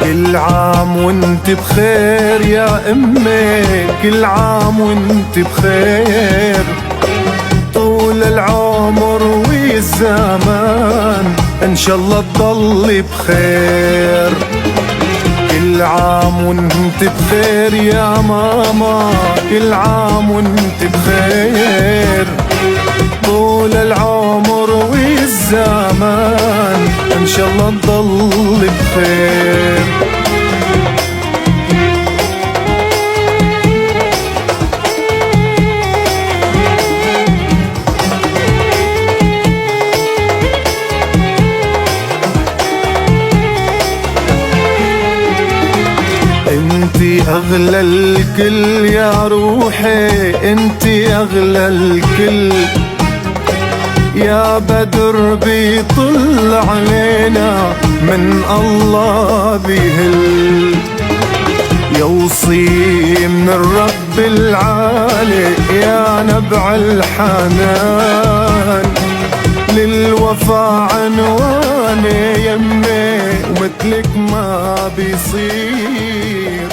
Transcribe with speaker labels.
Speaker 1: كل عام وانت بخير يا امي، كل عام وانت بخير. طول العمر والزمان ان شاء الله تضلي بخير. كل عام وانت بخير يا ماما، كل عام وانت بخير. طول العمر والزمان ان شاء الله تضل بخير. انتي اغلى الكل يا روحي، انتي اغلى الكل. يا بدر بيطل علينا من الله بيهل. يا وصي من الرب العالي يا نبع الحنان. للوفا عنواني يمي ومثلك ما بيصير.